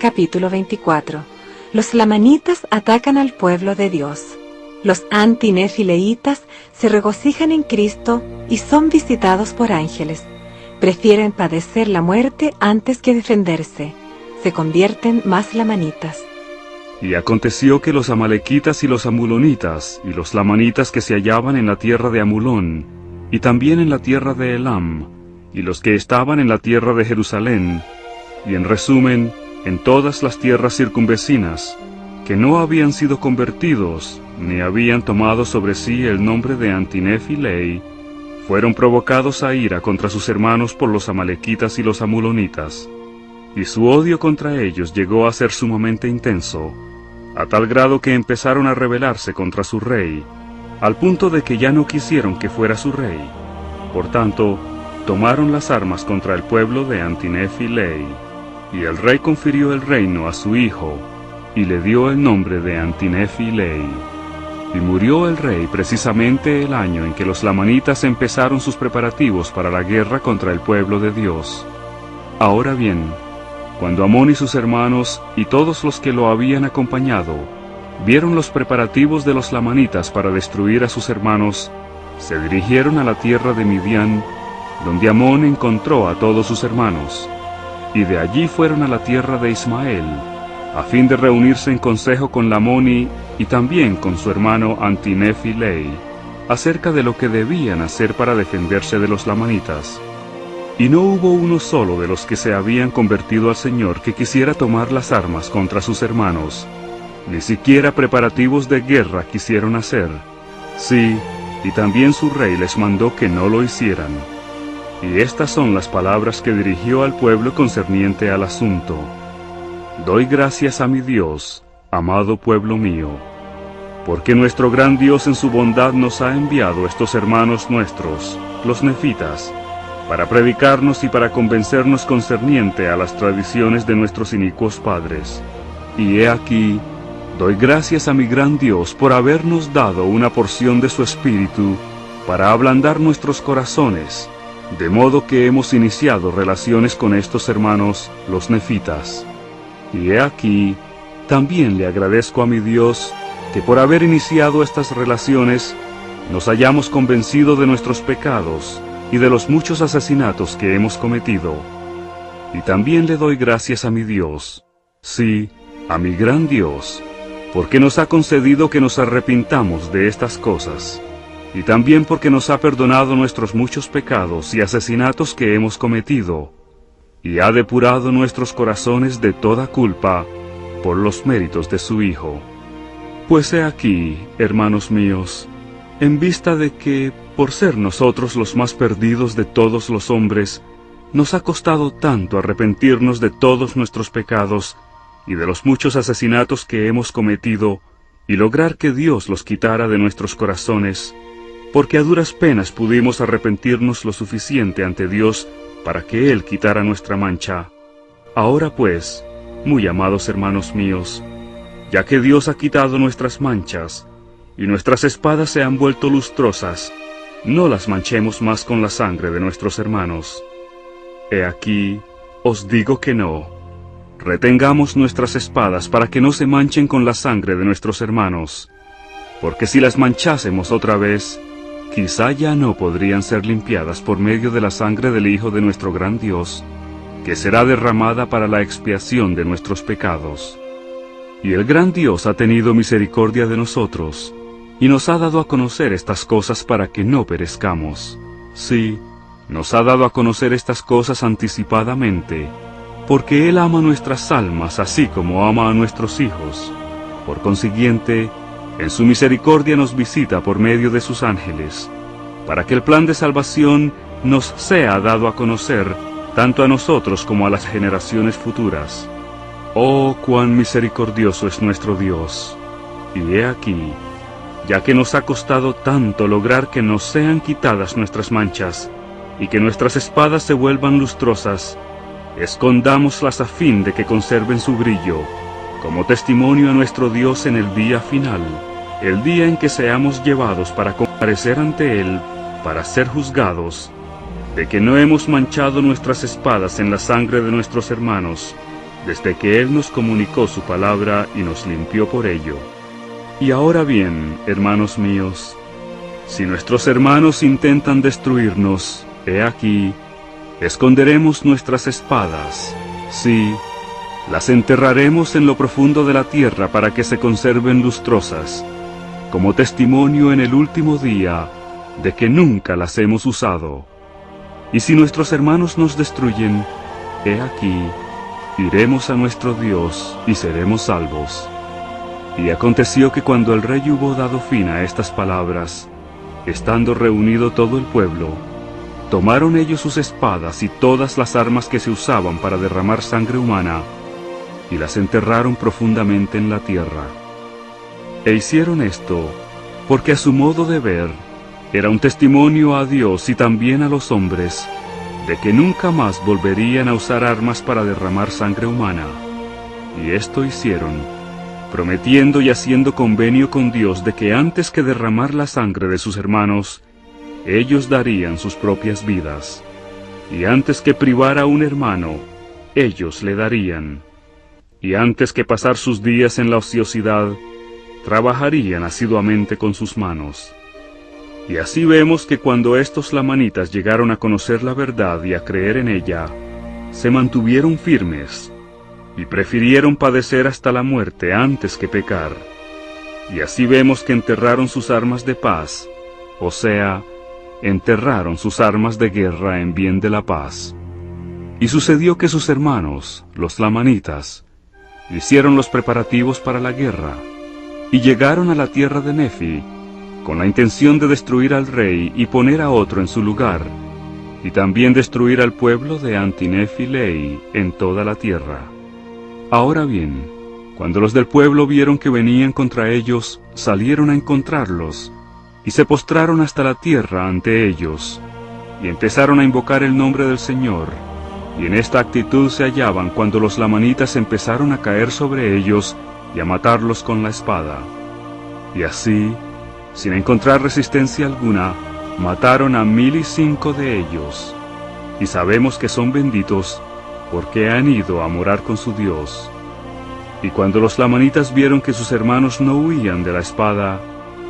Capítulo 24. Los lamanitas atacan al pueblo de Dios. Los antinefileitas se regocijan en Cristo y son visitados por ángeles. Prefieren padecer la muerte antes que defenderse. Se convierten más lamanitas. Y aconteció que los amalequitas y los amulonitas, y los lamanitas que se hallaban en la tierra de Amulón, y también en la tierra de Elam, y los que estaban en la tierra de Jerusalén, y en resumen, en todas las tierras circunvecinas, que no habían sido convertidos, ni habían tomado sobre sí el nombre de Antinefilei, fueron provocados a ira contra sus hermanos por los amalequitas y los amulonitas, y su odio contra ellos llegó a ser sumamente intenso, a tal grado que empezaron a rebelarse contra su rey, al punto de que ya no quisieron que fuera su rey. Por tanto, tomaron las armas contra el pueblo de Antinefilei, y el rey confirió el reino a su hijo, y le dio el nombre de Antinefilei. Y murió el rey precisamente el año en que los lamanitas empezaron sus preparativos para la guerra contra el pueblo de Dios. Ahora bien, cuando Amón y sus hermanos y todos los que lo habían acompañado vieron los preparativos de los lamanitas para destruir a sus hermanos, se dirigieron a la tierra de Midian, donde Amón encontró a todos sus hermanos, y de allí fueron a la tierra de Ismael, a fin de reunirse en consejo con Lamoni y también con su hermano Antinefilei, acerca de lo que debían hacer para defenderse de los lamanitas. Y no hubo uno solo de los que se habían convertido al Señor que quisiera tomar las armas contra sus hermanos, ni siquiera preparativos de guerra quisieron hacer. Sí, y también su rey les mandó que no lo hicieran. Y estas son las palabras que dirigió al pueblo concerniente al asunto. Doy gracias a mi Dios, amado pueblo mío, porque nuestro gran Dios en su bondad nos ha enviado estos hermanos nuestros, los nefitas, para predicarnos y para convencernos concerniente a las tradiciones de nuestros inicuos padres. Y he aquí, doy gracias a mi gran Dios por habernos dado una porción de su Espíritu para ablandar nuestros corazones, de modo que hemos iniciado relaciones con estos hermanos, los nefitas. Y he aquí, también le agradezco a mi Dios, que por haber iniciado estas relaciones, nos hayamos convencido de nuestros pecados y de los muchos asesinatos que hemos cometido. Y también le doy gracias a mi Dios, sí, a mi gran Dios, porque nos ha concedido que nos arrepintamos de estas cosas, y también porque nos ha perdonado nuestros muchos pecados y asesinatos que hemos cometido, y ha depurado nuestros corazones de toda culpa por los méritos de su Hijo. Pues he aquí, hermanos míos, en vista de que, por ser nosotros los más perdidos de todos los hombres, nos ha costado tanto arrepentirnos de todos nuestros pecados y de los muchos asesinatos que hemos cometido, y lograr que Dios los quitara de nuestros corazones, porque a duras penas pudimos arrepentirnos lo suficiente ante Dios para que Él quitara nuestra mancha. Ahora pues, muy amados hermanos míos, ya que Dios ha quitado nuestras manchas, y nuestras espadas se han vuelto lustrosas, no las manchemos más con la sangre de nuestros hermanos. He aquí, os digo que no. Retengamos nuestras espadas para que no se manchen con la sangre de nuestros hermanos, porque si las manchásemos otra vez, quizá ya no podrían ser limpiadas por medio de la sangre del Hijo de nuestro gran Dios, que será derramada para la expiación de nuestros pecados. Y el gran Dios ha tenido misericordia de nosotros, y nos ha dado a conocer estas cosas para que no perezcamos. Sí, nos ha dado a conocer estas cosas anticipadamente, porque Él ama nuestras almas así como ama a nuestros hijos. Por consiguiente, en su misericordia nos visita por medio de sus ángeles, para que el plan de salvación nos sea dado a conocer, tanto a nosotros como a las generaciones futuras. ¡Oh, cuán misericordioso es nuestro Dios! Y he aquí, ya que nos ha costado tanto lograr que nos sean quitadas nuestras manchas, y que nuestras espadas se vuelvan lustrosas, escondámoslas a fin de que conserven su brillo, como testimonio a nuestro Dios en el día final, el día en que seamos llevados para comparecer ante Él, para ser juzgados, de que no hemos manchado nuestras espadas en la sangre de nuestros hermanos, desde que Él nos comunicó su palabra y nos limpió por ello. Y ahora bien, hermanos míos, si nuestros hermanos intentan destruirnos, he aquí, esconderemos nuestras espadas, sí, las enterraremos en lo profundo de la tierra para que se conserven lustrosas, como testimonio en el último día de que nunca las hemos usado. Y si nuestros hermanos nos destruyen, he aquí, iremos a nuestro Dios y seremos salvos. Y aconteció que cuando el rey hubo dado fin a estas palabras, estando reunido todo el pueblo, tomaron ellos sus espadas y todas las armas que se usaban para derramar sangre humana, y las enterraron profundamente en la tierra. E hicieron esto, porque a su modo de ver, era un testimonio a Dios y también a los hombres, de que nunca más volverían a usar armas para derramar sangre humana. Y esto hicieron, prometiendo y haciendo convenio con Dios de que antes que derramar la sangre de sus hermanos, ellos darían sus propias vidas, y antes que privar a un hermano, ellos le darían, y antes que pasar sus días en la ociosidad, trabajarían asiduamente con sus manos. Y así vemos que cuando estos lamanitas llegaron a conocer la verdad y a creer en ella, se mantuvieron firmes, y prefirieron padecer hasta la muerte antes que pecar. Y así vemos que enterraron sus armas de paz, o sea, enterraron sus armas de guerra en bien de la paz. Y sucedió que sus hermanos, los lamanitas, hicieron los preparativos para la guerra, y llegaron a la tierra de Nefi, con la intención de destruir al rey y poner a otro en su lugar, y también destruir al pueblo de Anti-Nefi-Lehi en toda la tierra. Ahora bien, cuando los del pueblo vieron que venían contra ellos, salieron a encontrarlos, y se postraron hasta la tierra ante ellos, y empezaron a invocar el nombre del Señor, y en esta actitud se hallaban cuando los lamanitas empezaron a caer sobre ellos y a matarlos con la espada. Y así, sin encontrar resistencia alguna, mataron a 1005 de ellos, y sabemos que son benditos, porque han ido a morar con su Dios. Y cuando los lamanitas vieron que sus hermanos no huían de la espada,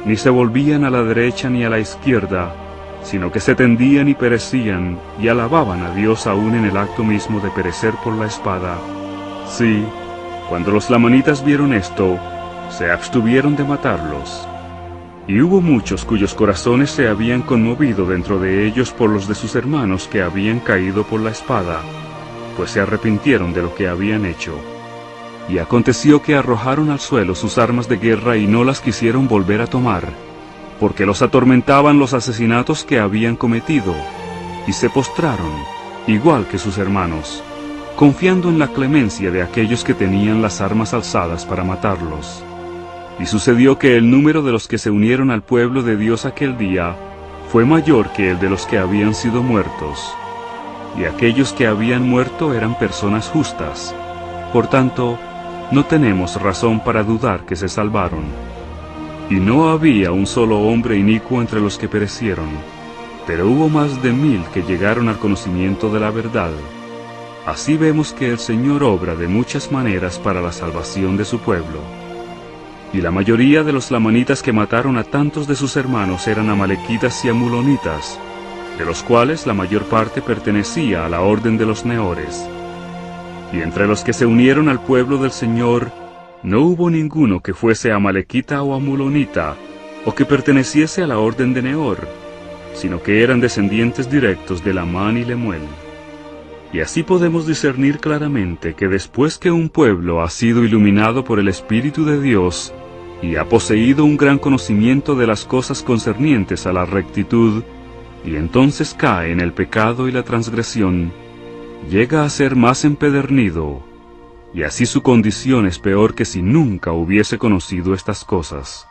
ni se volvían a la derecha ni a la izquierda, sino que se tendían y perecían, y alababan a Dios aún en el acto mismo de perecer por la espada, sí, cuando los lamanitas vieron esto, se abstuvieron de matarlos. Y hubo muchos cuyos corazones se habían conmovido dentro de ellos por los de sus hermanos que habían caído por la espada, pues se arrepintieron de lo que habían hecho. Y aconteció que arrojaron al suelo sus armas de guerra y no las quisieron volver a tomar, porque los atormentaban los asesinatos que habían cometido, y se postraron, igual que sus hermanos, confiando en la clemencia de aquellos que tenían las armas alzadas para matarlos. Y sucedió que el número de los que se unieron al pueblo de Dios aquel día fue mayor que el de los que habían sido muertos. Y aquellos que habían muerto eran personas justas. Por tanto, no tenemos razón para dudar que se salvaron. Y no había un solo hombre inicuo entre los que perecieron, pero hubo más de 1000 que llegaron al conocimiento de la verdad. Así vemos que el Señor obra de muchas maneras para la salvación de su pueblo. Y la mayoría de los lamanitas que mataron a tantos de sus hermanos eran amalequitas y amulonitas, de los cuales la mayor parte pertenecía a la orden de los neores. Y entre los que se unieron al pueblo del Señor, no hubo ninguno que fuese amalequita o amulonita, o que perteneciese a la orden de Neor, sino que eran descendientes directos de Lamán y Lemuel. Y así podemos discernir claramente que después que un pueblo ha sido iluminado por el Espíritu de Dios, y ha poseído un gran conocimiento de las cosas concernientes a la rectitud, y entonces cae en el pecado y la transgresión, llega a ser más empedernido, y así su condición es peor que si nunca hubiese conocido estas cosas.